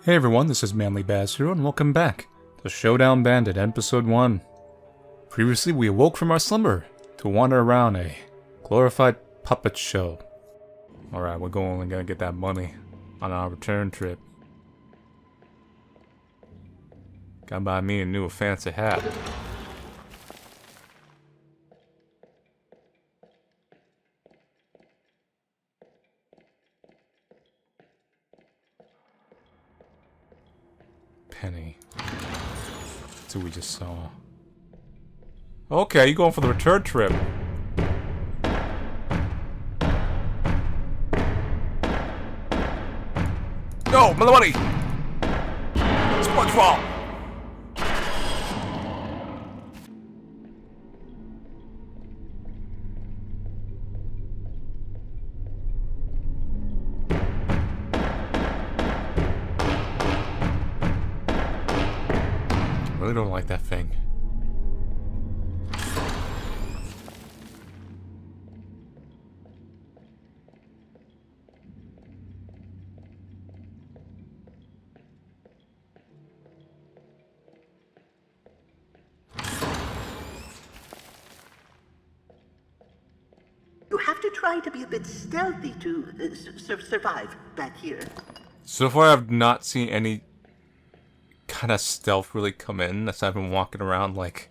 Hey everyone, this is Manly Baz here, and welcome back to Showdown Bandit, Episode 1. Previously, we awoke from our slumber to wander around a glorified puppet show. Alright, we're gonna get that money on our return trip. Gotta buy me a new fancy hat. Penny. That's who we just saw. Okay, you going for the return trip. No, my money! SpongeBob! I really don't like that thing. You have to try to be a bit stealthy to survive back here. So far, I've not seen any kind of stealth really come in, as I've been walking around like...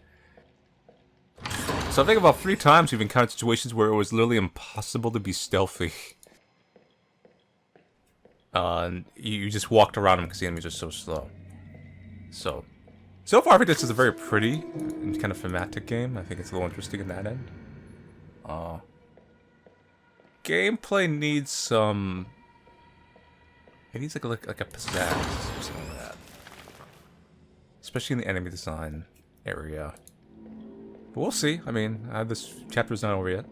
So I think about 3 times we've encountered situations where it was literally impossible to be stealthy. And you just walked around them because the enemies are so slow. So far I think this is a very pretty and kind of thematic game. I think it's a little interesting in that end. Gameplay needs some... It needs like a pizzazz or something like that. Especially in the enemy design area. But we'll see. I mean, this chapter's not over yet.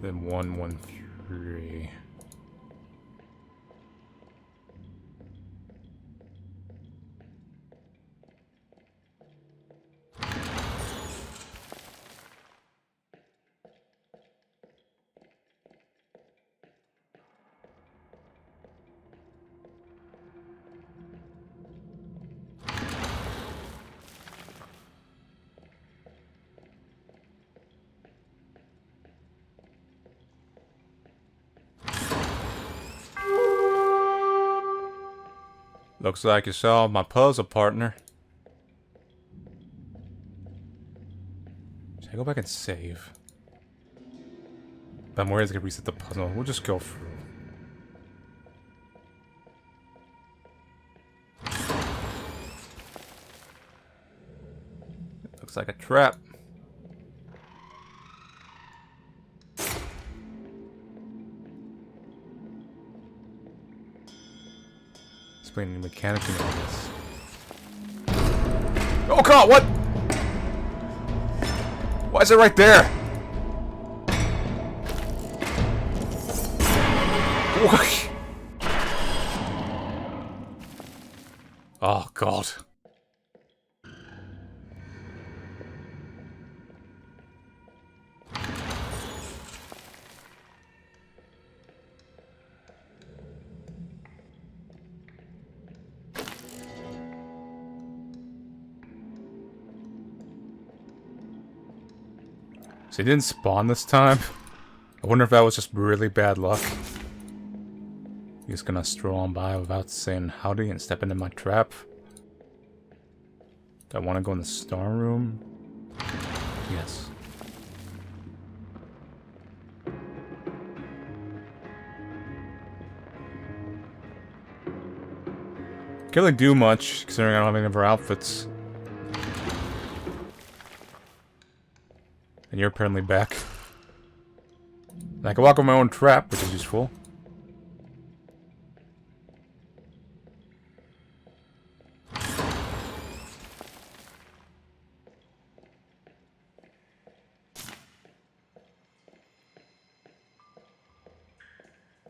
Then 113. Looks like you solved my puzzle, partner. Should I go back and save? But I'm worried it's gonna reset the puzzle. We'll just go through. Looks like a trap. Explaining the mechanics of this. Oh god, what? Why is it right there? What? Oh god. So he didn't spawn this time? I wonder if that was just really bad luck. He's gonna stroll on by without saying howdy and step into my trap. Do I want to go in the star room? Yes. Can't really do much, considering I don't have any of our outfits. And you're apparently back. And I can walk on my own trap, which is useful.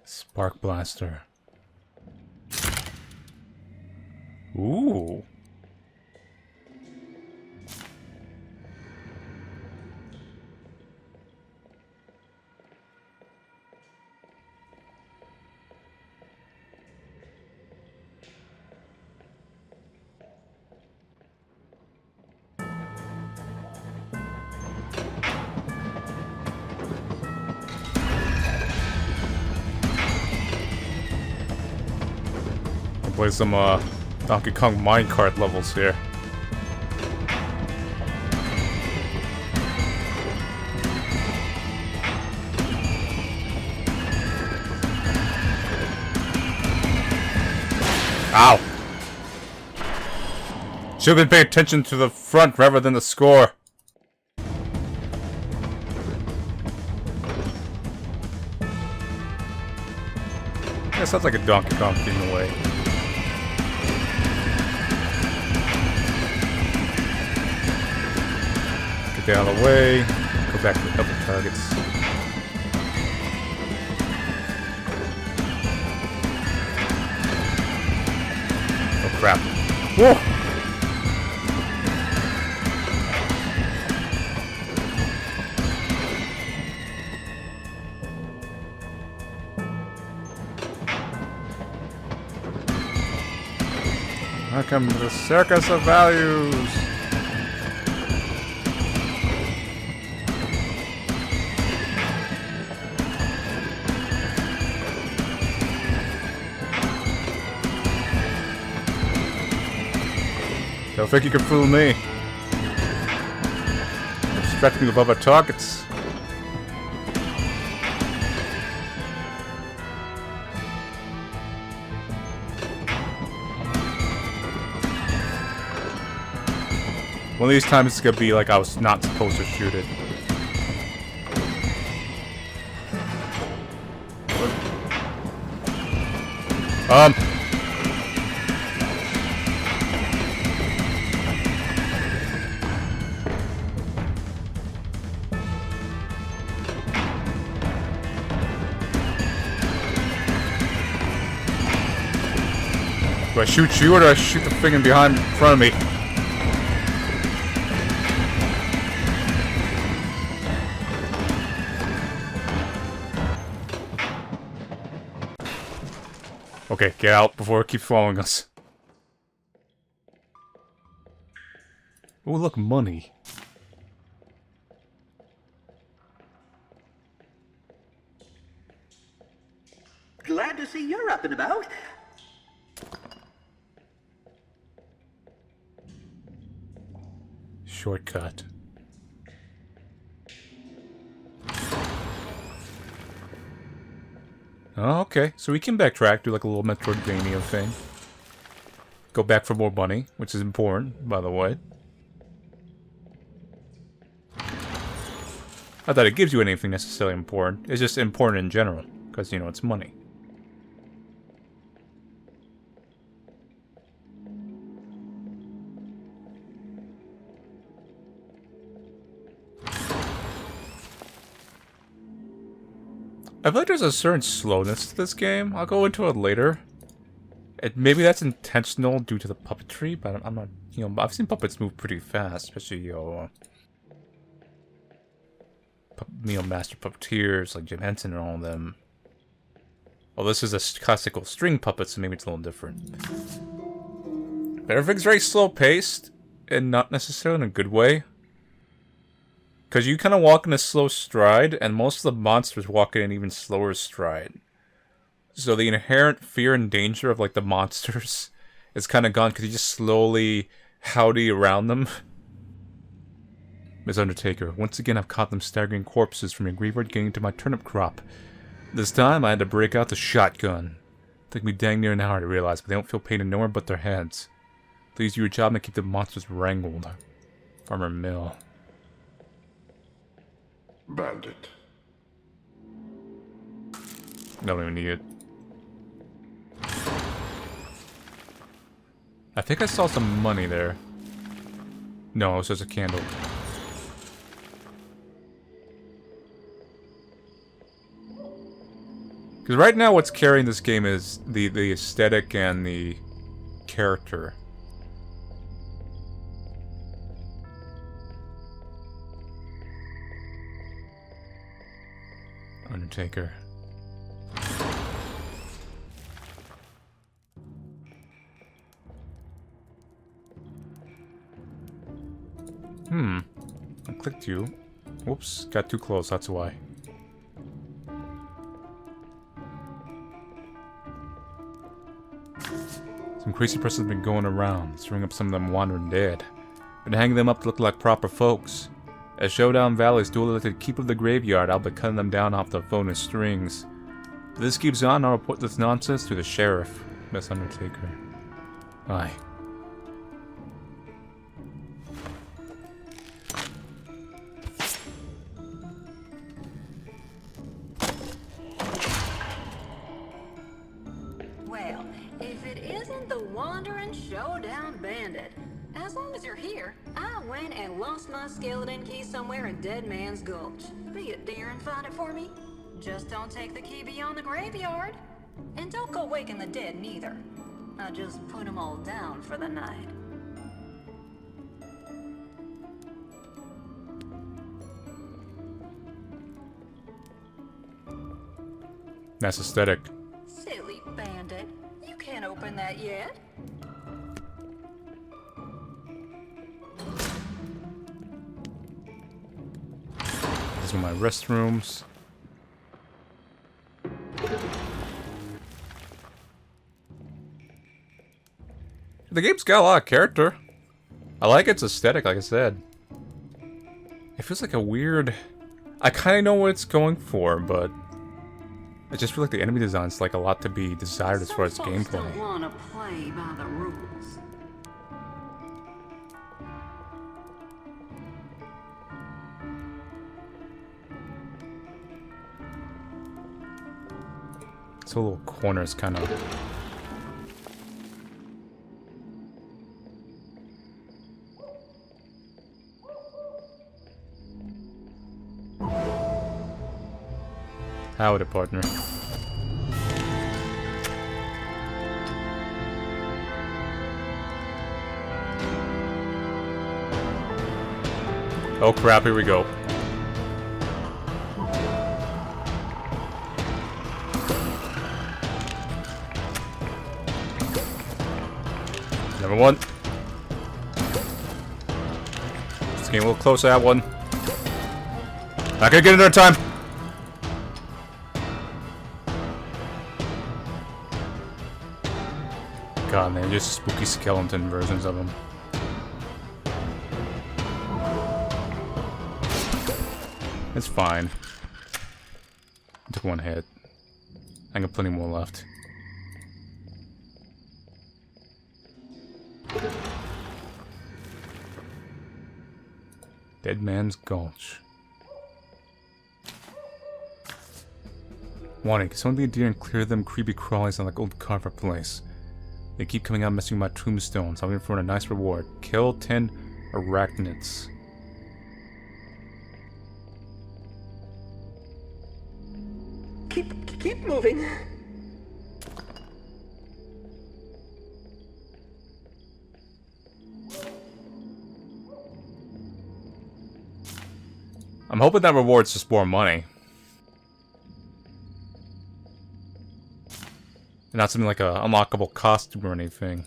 Spark blaster. Ooh. Play some Donkey Kong minecart levels here. Ow! Should have been paying attention to the front rather than the score. That sounds like a Donkey Kong theme in a way. Get out of the way. Go back to the couple targets. Oh crap. Whoa! Welcome to the Circus of Values! Don't think you can fool me. Stretch me above our targets. One of these times it's gonna be like I was not supposed to shoot it. Do I shoot you or do I shoot the thing in behind in front of me? Okay, get out before it keeps following us. Oh, look, money. Glad to see you're up and about. Shortcut. Oh, okay. So we can backtrack, do like a little Metroidvania thing. Go back for more money, which is important, by the way. Not that it gives you anything necessarily important. It's just important in general, because, you know, it's money. I feel like there's a certain slowness to this game. I'll go into it later. Maybe that's intentional due to the puppetry, but I'm not, you know, I've seen puppets move pretty fast, especially, you know, master puppeteers like Jim Henson and all of them. Well, this is a classical string puppet, so maybe it's a little different. But everything's very slow-paced, and not necessarily in a good way. Because you kind of walk in a slow stride, and most of the monsters walk in an even slower stride. So the inherent fear and danger of, like, the monsters is kind of gone, because you just slowly howdy around them. Miss Undertaker, once again I've caught them staggering corpses from your graveyard getting to my turnip crop. This time I had to break out the shotgun. It took me dang near an hour to realize, but they don't feel pain in nowhere but their heads. Please do your job and keep the monsters wrangled. Farmer Mill. Bandit. Don't even need it. I think I saw some money there. No, it was just a candle. Because right now what's carrying this game is the aesthetic and the character. Undertaker. I clicked you. Whoops, got too close, that's why. Some crazy person's been going around, stirring up some of them wandering dead. Been hanging them up to look like proper folks. As Showdown Valley's duly elected keeper of the graveyard, I'll be cutting them down off the phone and strings. If this keeps on, I'll report this nonsense to the sheriff. Miss Undertaker. Aye. Well, if it isn't the wandering Showdown Bandit. As long as you're here, I went and lost my skeleton key somewhere in Dead Man's Gulch. Be a dear and find it for me. Just don't take the key beyond the graveyard. And don't go waking the dead neither. I just put them all down for the night. That's aesthetic. Silly bandit. You can't open that yet. These are my restrooms. The game's got a lot of character. I like its aesthetic, like I said. It feels like a weird... I kind of know what it's going for, but... I just feel like the enemy design's like a lot to be desired as far as gameplay. Don't want to play by the rules. So little corners kind of... Howdy, partner. Oh crap, here we go. Number one. This game a little close, that one. Not gonna get it in time. God, man, just spooky skeleton versions of them. It's fine. Took one hit. I got plenty more left. Dead Man's Gulch. Warning, can someone be a deer and clear them creepy crawlies on like old Carver place? They keep coming out messing with my tombstones. I'm in for a nice reward. Kill 10 arachnids. Keep moving. I'm hoping that reward's just more money. And not something like a unlockable costume or anything.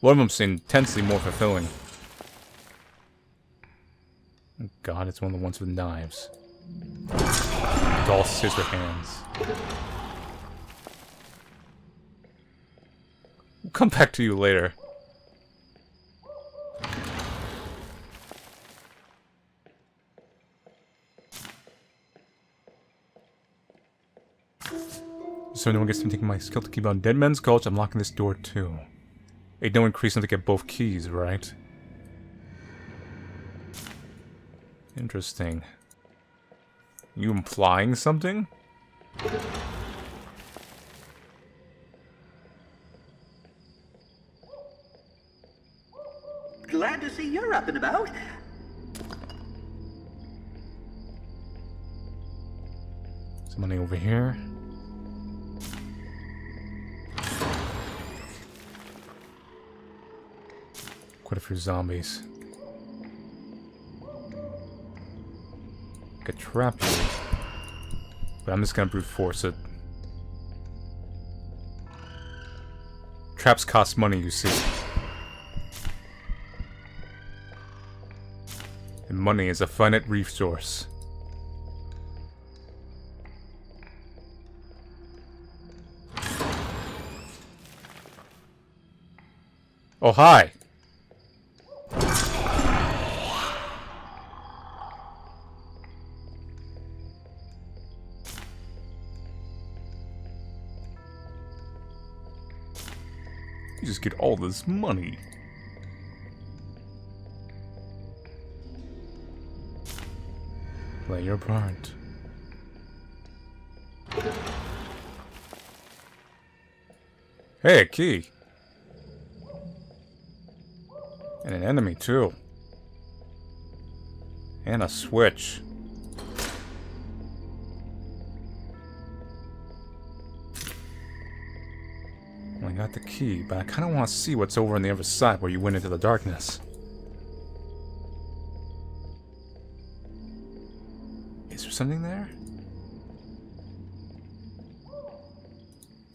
One of them's intensely more fulfilling. Oh God, it's one of the ones with knives. Dull scissor hands. We'll come back to you later. So no one gets to take my skill to keep on Dead Man's Gulch, I'm locking this door too. Ain't no increase to get both keys, right? Interesting. You implying something? Glad to see you're up and about. Some money over here. Quite a few zombies. Get trapped. But I'm just gonna brute force it. Traps cost money, you see. And money is a finite resource. Oh, hi! You just get all this money. Play your part. Hey, a key. And an enemy, too. And a switch. Well, I got the key, but I kind of want to see what's over on the other side where you went into the darkness. Is there something there?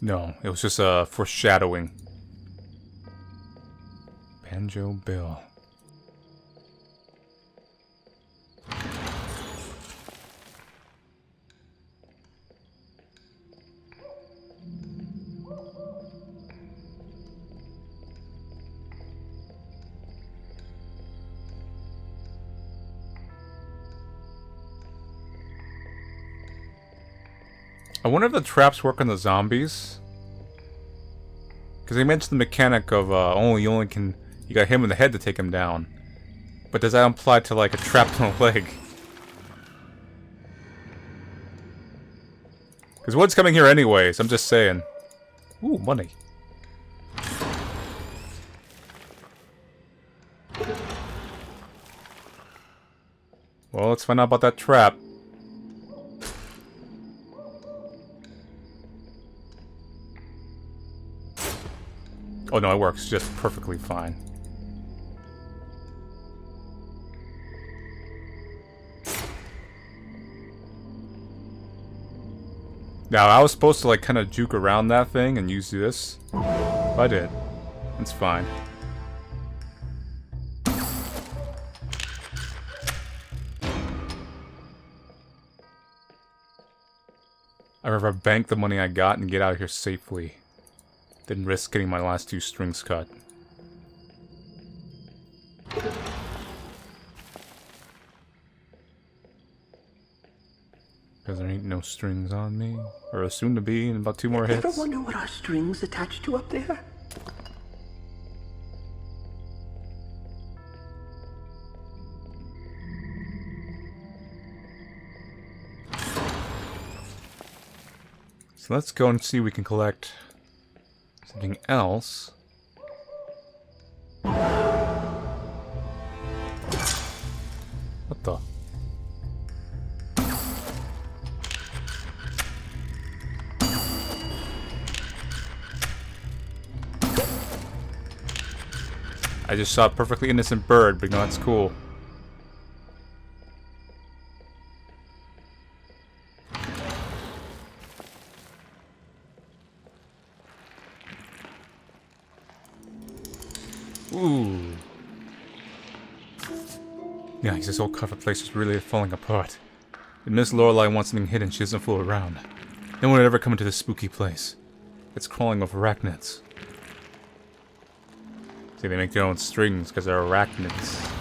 No, it was just a foreshadowing. Banjo Bill. I wonder if the traps work on the zombies. Because they mentioned the mechanic of you got him in the head to take him down. But does that apply to like a trap in the leg? Because one's coming here anyways, I'm just saying. Ooh, money. Well, let's find out about that trap. Oh no, it works just perfectly fine. Now, I was supposed to like kind of juke around that thing and use this. I did. It's fine. I'd rather bank the money I got and get out of here safely than risk getting my last 2 strings cut. Because there ain't no strings on me. Or soon to be in about 2 more hits. Ever wonder what our strings attached to up there? So let's go and see if we can collect something else. What the? I just saw a perfectly innocent bird, but no, that's cool. Ooh. Yeah, this whole cover place is really falling apart. If Miss Lorelei wants something hidden, she doesn't fool around. No one would ever come into this spooky place. It's crawling with arachnids. See, they make their own strings because they're arachnids.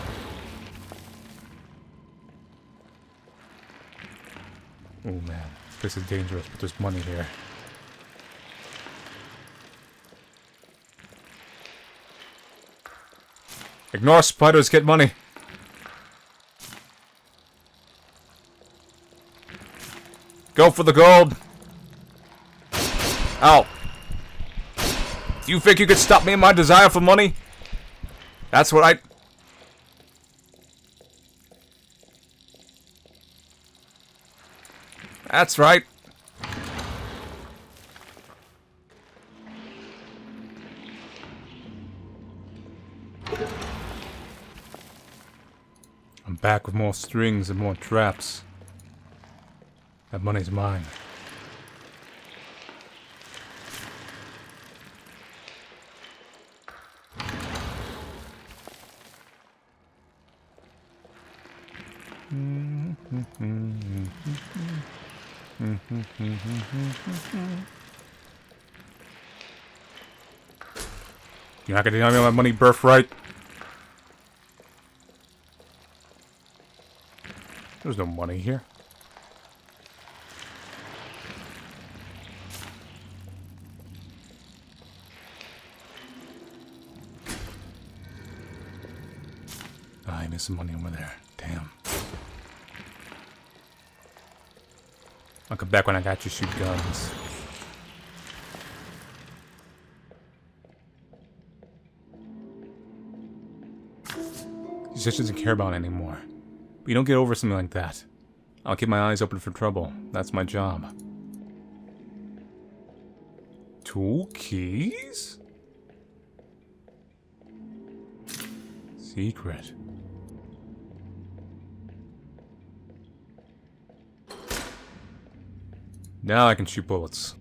Oh man, this is dangerous, but there's money here. Ignore spiders, get money! Go for the gold! Ow! Do you think you could stop me in my desire for money? That's what I... That's right. I'm back with more strings and more traps. That money's mine. You're not gonna deny me my money birthright? There's no money here. Oh, I missed some money over there. Damn. I'll come back when I got you shoot guns. He just doesn't care about it anymore. But you don't get over something like that. I'll keep my eyes open for trouble. That's my job. 2 keys? Secret. Now I can shoot bullets.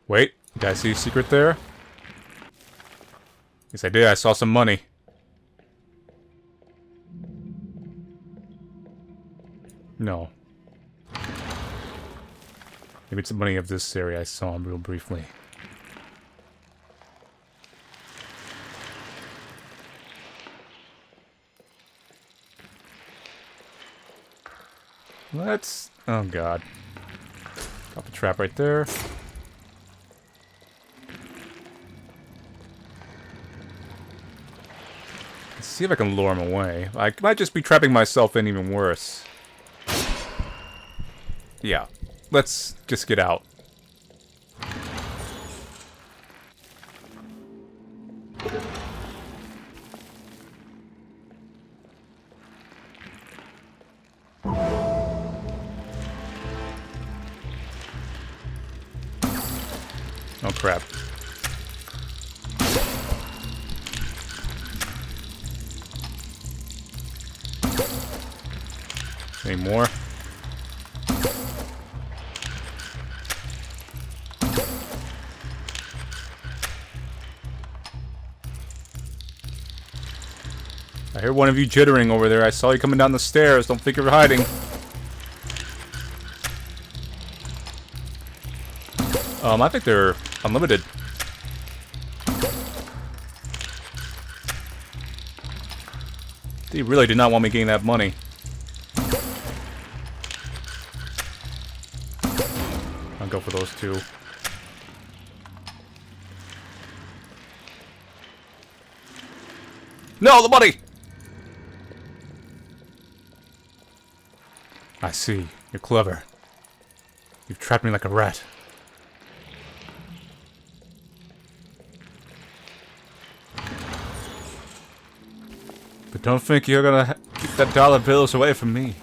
Wait, did I see a secret there? Yes, I did. I saw some money. No. Maybe it's the money of this area. I saw him real briefly. Let's... Oh, God. Got the trap right there. Let's see if I can lure him away. I might just be trapping myself in even worse. Yeah. Let's just get out. Oh, crap. Any more? I hear one of you jittering over there. I saw you coming down the stairs. Don't think you're hiding. I think they're unlimited. They really did not want me getting that money. I'll go for those 2. No, the money! I see. You're clever. You've trapped me like a rat. But don't think you're gonna keep that dollar bills away from me.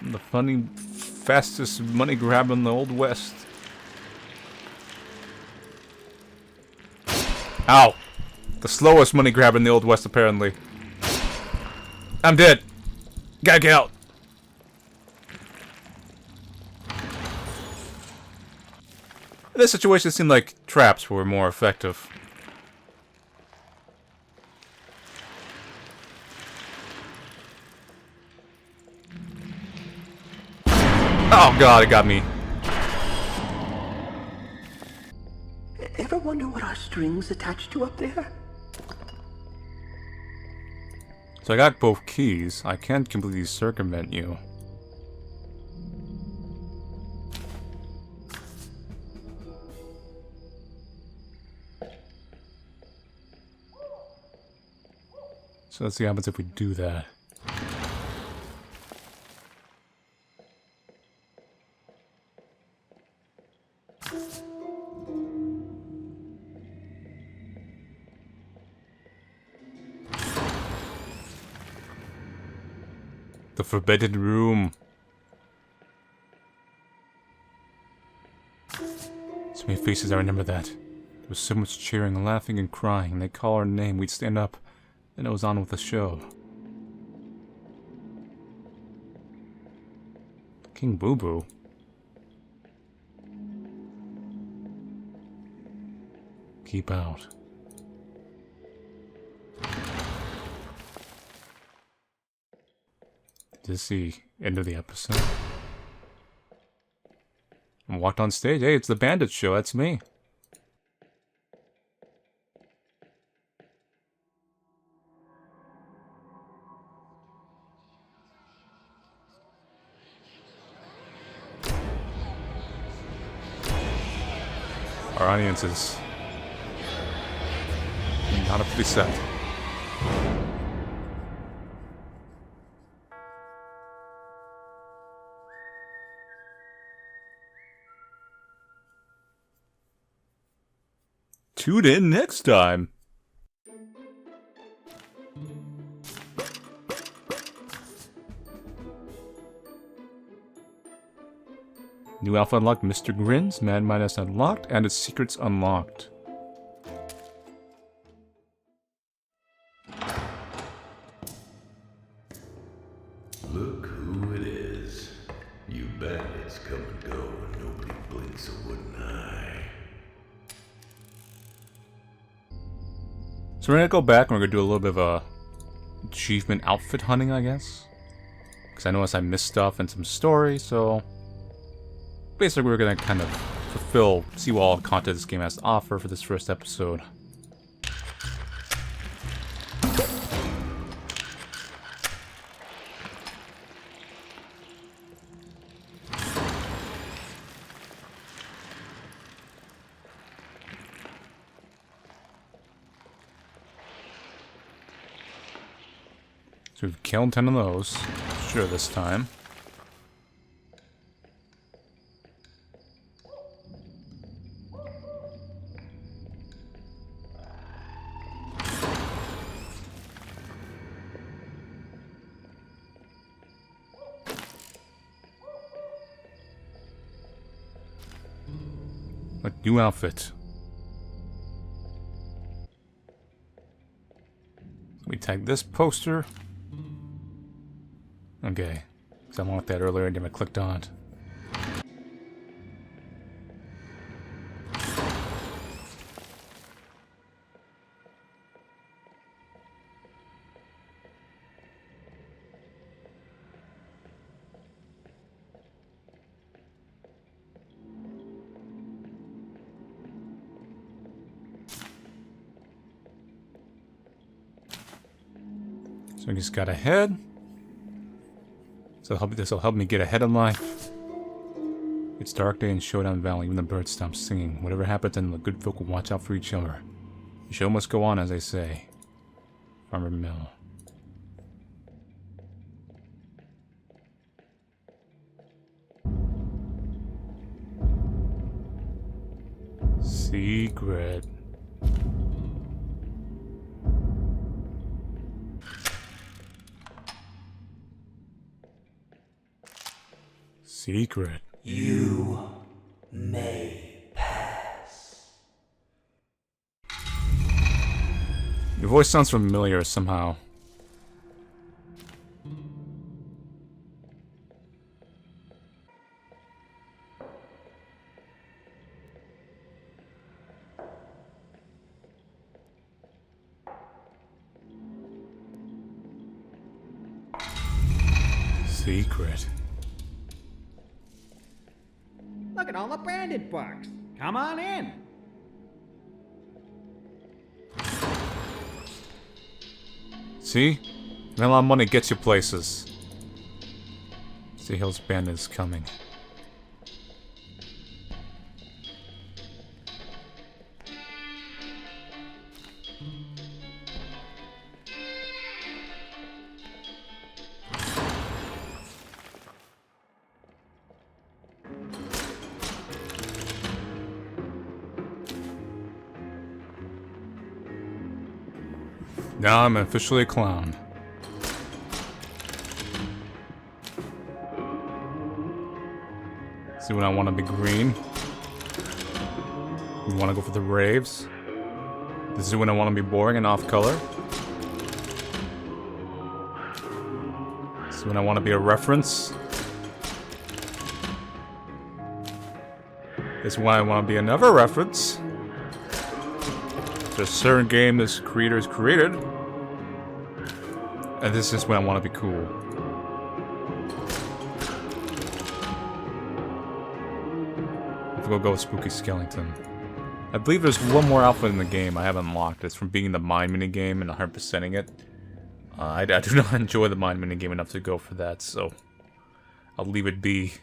I'm the funny, fastest money grabber in the Old West. Ow! The slowest money grabber in the Old West, apparently. I'm dead. Gotta get out. In this situation, it seemed like traps were more effective. Oh god, it got me. Ever wonder what our string's attached to up there? So I got both keys. I can't completely circumvent you. So let's see what happens if we do that. The forbidden room. So many faces, I remember that. There was so much cheering, laughing, and crying. They'd call our name, we'd stand up, and it was on with the show. King Boo Boo. Keep out. This is the end of the episode. I walked on stage. Hey, it's the Bandit Show. That's me. Our audience is not up to be set. Tune in next time. New alpha unlocked. Mr. Grins, Mad Minus unlocked, and its secrets unlocked. Look who it is. You bandits come and go and nobody blinks a wooden eye. So we're gonna go back and we're gonna do a little bit of a achievement outfit hunting, I guess. Because I noticed I missed stuff and some story, so basically we're gonna kind of see what all content this game has to offer for this first episode. So we've killed 10 of those. Sure, this time. A new outfit. We tag this poster. Okay, because I wanted that earlier and then I clicked on it. So I just got ahead. So this will help me get ahead in life. It's dark day in Showdown Valley. Even the birds stop singing. Whatever happens, then the good folk will watch out for each other. The show must go on, as they say. Farmer Mill. Secret. Secret. You may pass. Your voice sounds familiar somehow. Secret. Look at all the branded books. Come on in. See? A lot of money gets you places. See, Hill's Bandit is coming. Now I'm officially a clown. See, when I want to be green. We want to go for the raves. This is when I want to be boring and off color. This is when I want to be a reference. This is why I want to be another reference. There's a certain game this creator has created. And this is when I want to be cool. We'll go with Spooky Skeleton. I believe there's one more outfit in the game I haven't unlocked. It's from being the mine minigame and 100%ing it. I do not enjoy the mine minigame enough to go for that, so I'll leave it be.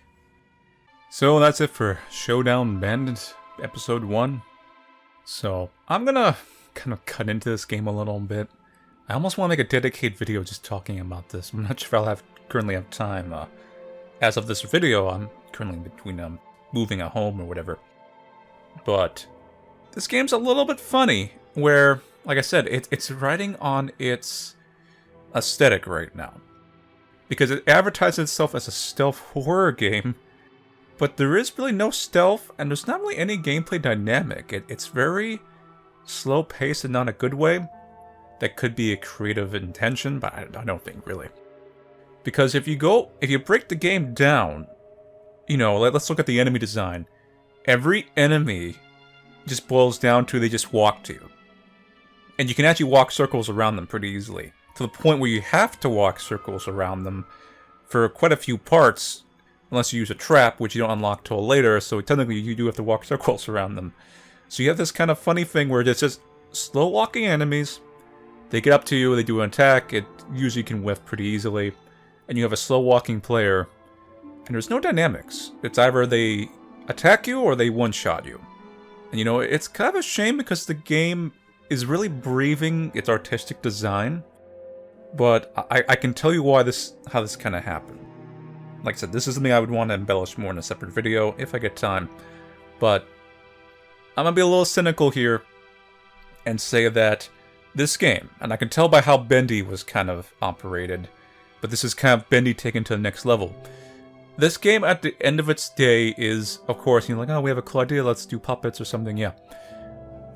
So that's it for Showdown Bandit Episode 1. So I'm gonna kind of cut into this game a little bit. I almost want to make a dedicated video just talking about this. I'm not sure if I'll currently have time. As of this video, I'm currently between moving a home or whatever. But this game's a little bit funny, where, like I said, it's riding on its aesthetic right now. Because it advertises itself as a stealth horror game, but there is really no stealth, and there's not really any gameplay dynamic. It's very slow-paced and not a good way. That could be a creative intention, but I don't think really. Because if you break the game down, you know, let's look at the enemy design. Every enemy just boils down to they just walk to you. And you can actually walk circles around them pretty easily. To the point where you have to walk circles around them for quite a few parts. Unless you use a trap, which you don't unlock till later. So technically you do have to walk circles around them. So you have this kind of funny thing where it's just slow walking enemies. They get up to you, they do an attack. It usually can whiff pretty easily. And you have a slow walking player. And there's no dynamics. It's either they attack you or they one-shot you. And you know, it's kind of a shame because the game is really braving its artistic design. But I can tell you how this kind of happened. Like I said, this is something I would want to embellish more in a separate video if I get time. But I'm going to be a little cynical here and say that this game, and I can tell by how Bendy was kind of operated, but this is kind of Bendy taken to the next level. This game, at the end of its day, is, of course, like, oh, we have a cool idea, let's do puppets or something, yeah.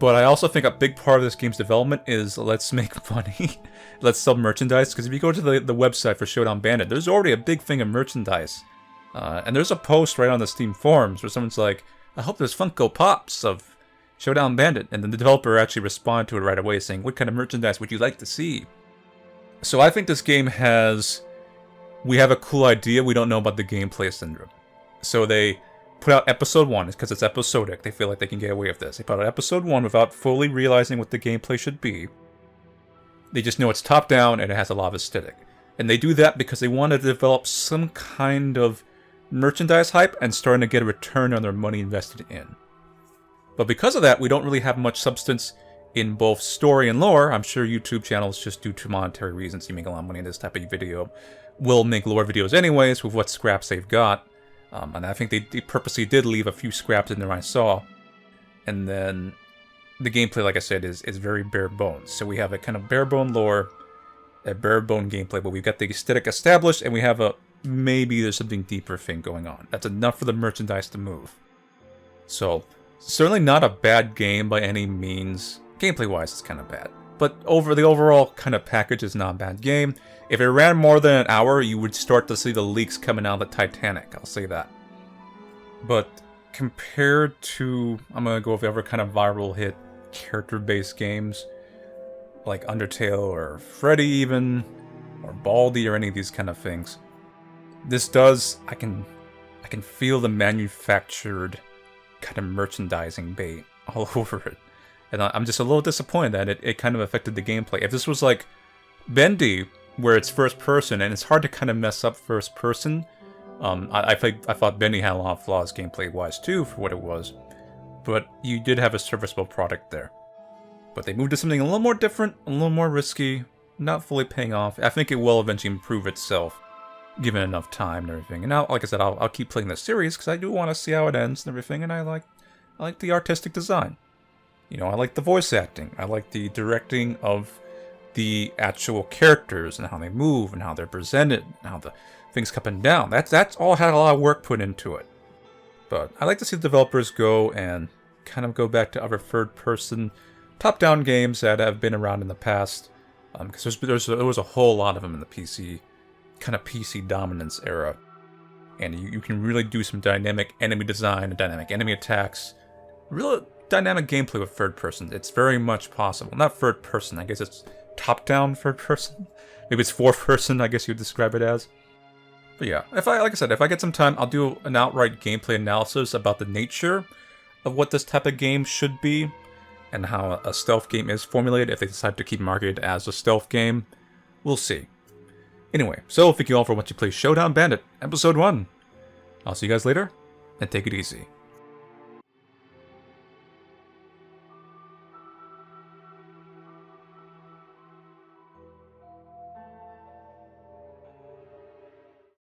But I also think a big part of this game's development is, let's make money. Let's sell merchandise, because if you go to the website for Showdown Bandit, there's already a big thing of merchandise. And there's a post right on the Steam forums where someone's like, I hope there's Funko Pops of Showdown Bandit. And then the developer actually responded to it right away, saying, what kind of merchandise would you like to see? So I think this game has... We have a cool idea, we don't know about the gameplay syndrome. So they put out Episode 1, because it's episodic, they feel like they can get away with this. They put out Episode 1 without fully realizing what the gameplay should be. They just know it's top-down and it has a lot of aesthetic. And they do that because they want to develop some kind of merchandise hype and starting to get a return on their money invested in. But because of that, we don't really have much substance in both story and lore. I'm sure YouTube channels, just due to monetary reasons, you make a lot of money in this type of video, will make lore videos anyways with what scraps they've got. And I think they purposely did leave a few scraps in there I saw. And then the gameplay, like I said, is very bare bones. So we have a kind of bare bone lore, a bare bone gameplay, but we've got the aesthetic established, and we have a maybe there's something deeper thing going on. That's enough for the merchandise to move. So, certainly not a bad game by any means. Gameplay-wise, it's kind of bad. But the overall kind of package is not a bad game. If it ran more than an hour, you would start to see the leaks coming out of the Titanic, I'll say that. But compared to, I'm going to go with other kind of viral hit character-based games, like Undertale or Freddy even, or Baldi or any of these kind of things, this does, I can feel the manufactured kind of merchandising bait all over it. And I'm just a little disappointed that it kind of affected the gameplay. If this was like Bendy, where it's first person, and it's hard to kind of mess up first person. I thought Bendy had a lot of flaws gameplay-wise too, for what it was. But you did have a serviceable product there. But they moved to something a little more different, a little more risky, not fully paying off. I think it will eventually improve itself, given enough time and everything. And now, like I said, I'll keep playing this series, because I do want to see how it ends and everything, and I like the artistic design. You know, I like the voice acting. I like the directing of the actual characters and how they move and how they're presented and how the things come up and down. That's all had a lot of work put into it. But I like to see the developers go and kind of go back to other third-person, top-down games that have been around in the past. Because there was a whole lot of them in the PC, kind of PC dominance era. and you can really do some dynamic enemy design and dynamic enemy attacks. Real dynamic gameplay with third person. It's very much possible. Not third person, I guess it's top-down third person. Maybe it's fourth person, I guess you'd describe it as. But yeah, like I said, if I get some time, I'll do an outright gameplay analysis about the nature of what this type of game should be, and how a stealth game is formulated if they decide to keep marketed as a stealth game. We'll see. Anyway, so thank you all for watching Play Showdown Bandit, Episode 1. I'll see you guys later, and take it easy.